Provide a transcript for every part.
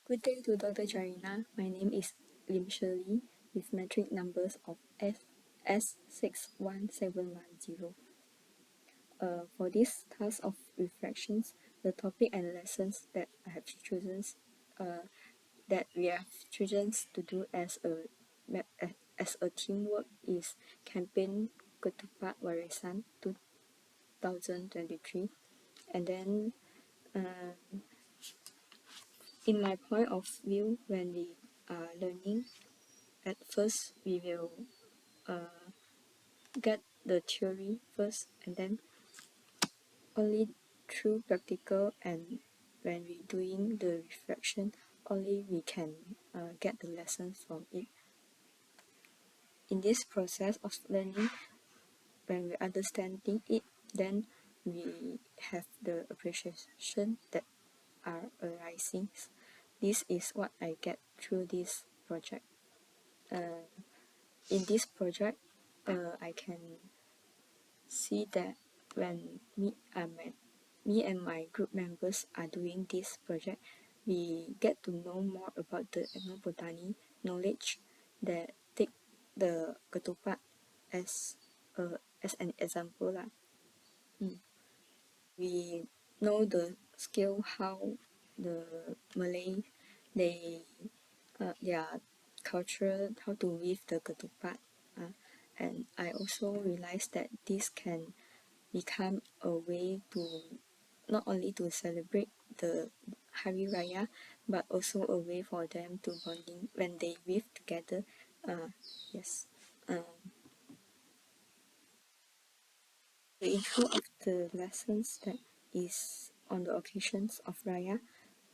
Good day to Dr. Jarina. My name is LIM SHIRLEY with metric numbers of S61710. For this task of reflections, the topic and lessons that I have chosen, that we have chosen to do as a teamwork is campaign Ketupat Warisan 2023, and then in my point of view, when we are learning, at first we will get the theory first, and then only through practical and when we doing the reflection, only we can get the lessons from it. In this process of learning, when we understanding it, then we have the appreciation that are arising. This is what I get through this project. In this project, I can see that when me and my group members are doing this project, we get to know more about the ethnobotany knowledge that take the ketupat as an example lah. We know the skill how the Malay their culture, how to weave the ketupat, and I also realized that this can become a way to not only to celebrate the Hari Raya, but also a way for them to bonding when they weave together. Yes. The intro of the lessons that is on the occasions of Raya,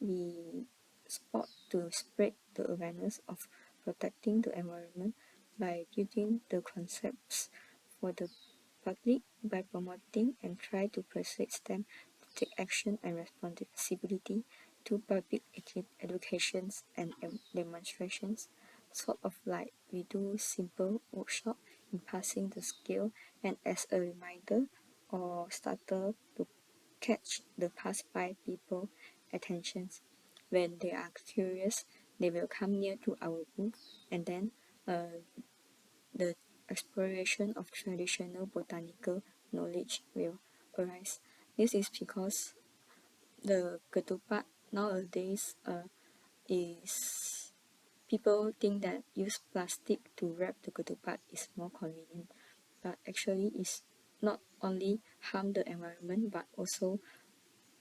we spot to spread the awareness of protecting the environment by building the concepts for the public by promoting and try to persuade them to take action and responsibility to public educations and demonstrations, sort of like we do simple workshop in passing the skill and as a reminder or starter to catch the passerby people attentions. When they are curious, they will come near to our booth, and then the exploration of traditional botanical knowledge will arise. This is because the ketupat nowadays is people think that use plastic to wrap the ketupat is more convenient, but actually it's not only harm the environment but also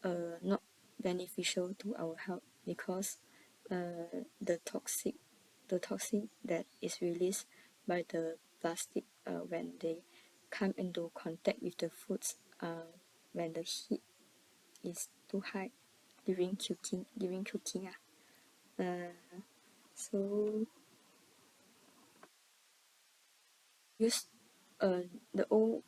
not beneficial to our health because the toxic that is released by the plastic when they come into contact with the foods when the heat is too high during cooking. So use the old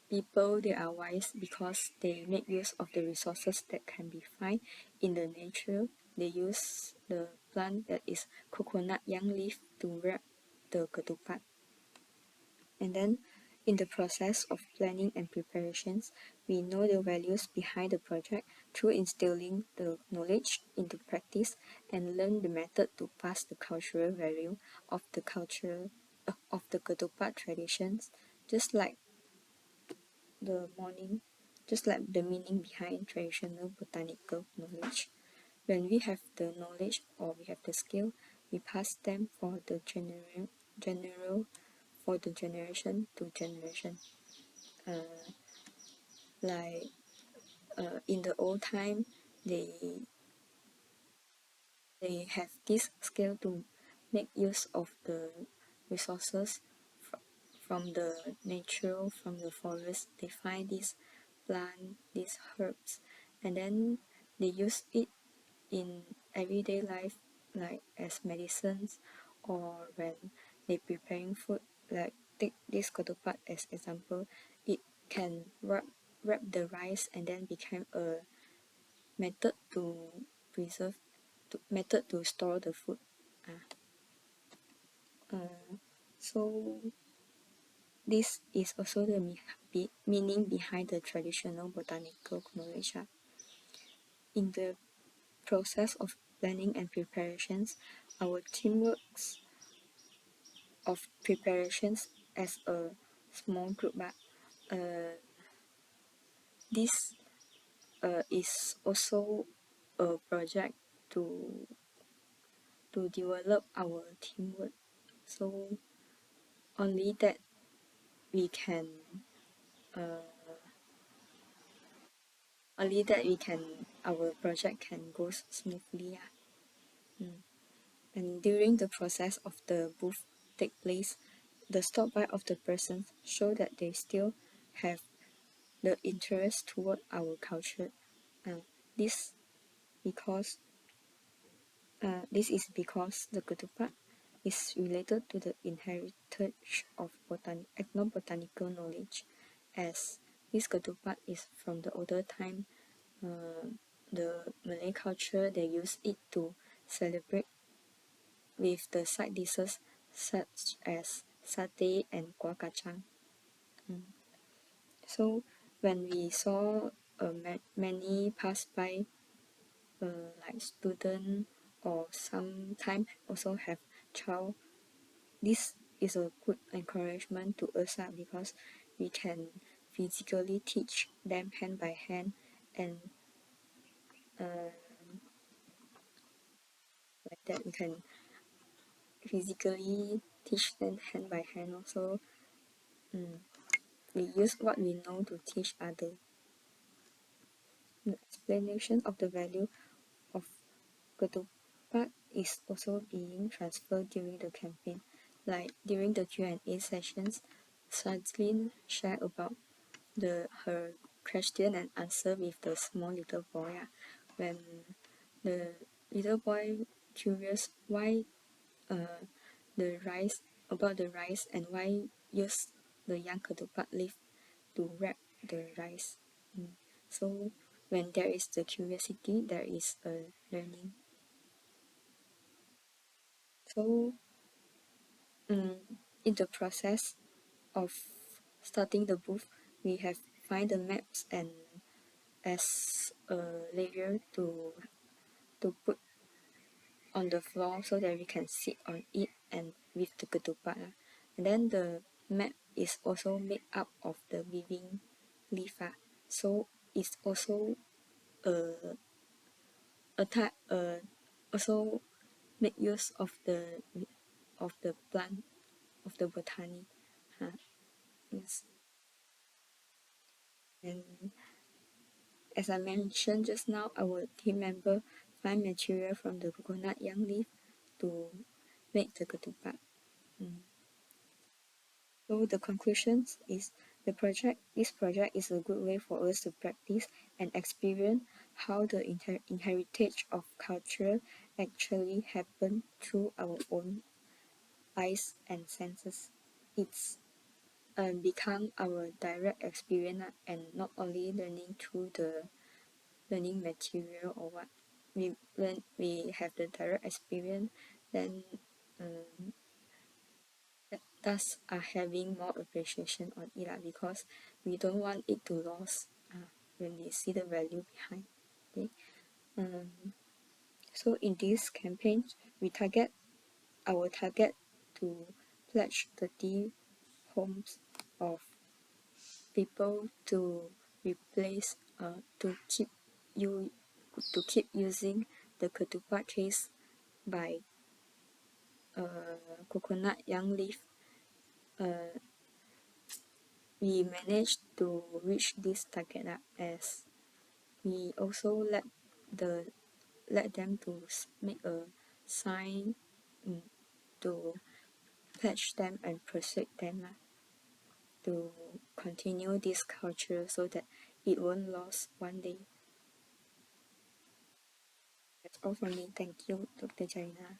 people, they are wise because they make use of the resources that can be found in the nature. They use the plant that is coconut young leaf to wrap the ketupat. And then in the process of planning and preparations, we know the values behind the project through instilling the knowledge into practice and learn the method to pass the cultural value of the culture of the ketupat traditions, just like the meaning behind traditional botanical knowledge. When we have the knowledge or we have the skill, we pass them for the generation to generation. In the old time, they have this skill to make use of the resources from the nature, from the forest. They find these plant, these herbs, and then they use it in everyday life, like as medicines, or when they preparing food. Like take this ketupat as example, it can wrap the rice and then become a method to method to store the food. So this is also the meaning behind the traditional botanical knowledge. In the process of planning and preparations, our teamworks of preparations as a small group, but this is also a project to develop our teamwork. So only that we can uh, our project can go smoothly. And during the process of the booth take place, the stop by of the persons show that they still have the interest toward our culture. Uh, this because this is because the Ketupat is related to the inheritance of ethnobotanical knowledge, as this Ketupat is from the older time. The Malay culture, they use it to celebrate with the side dishes such as satay and kuah kacang. So when we saw many pass by, like student or sometime also have child, this is a good encouragement to us because we can physically teach them hand by hand, and like that we can physically teach them hand by hand also. We use what we know to teach others. The explanation of the value of Ketupat is also being transferred during the campaign. Like during the Q&A sessions, Sadlin shared about her question and answer with the small little boy. When the little boy curious why the rice and why use the young Ketupat leaf to wrap the rice. So when there is the curiosity, there is a learning. So in the process of starting the booth, we have find the maps and as a layer to put on the floor so that we can sit on it and with the ketupat. And then the map is also made up of the weaving leaf. So it's also a type also make use of the plant of the botany. Yes. And as I mentioned just now, our team member find material from the coconut young leaf to make the ketupat. So the conclusions is this project is a good way for us to practice and experience how the inheritance of culture actually happen through our own eyes and senses. It's become our direct experience and not only learning through the learning material or what. We have the direct experience, then thus are having more appreciation on it because we don't want it to lose when we see the value behind. Okay. So in this campaign, our target to pledge 30 homes of people to replace to keep using the ketupat case by coconut young leaf. We managed to reach this target as we also let them to make a sign to pledge them and persuade them to continue this culture so that it won't lose one day. That's all from me. Thank you, Dr. Jarina.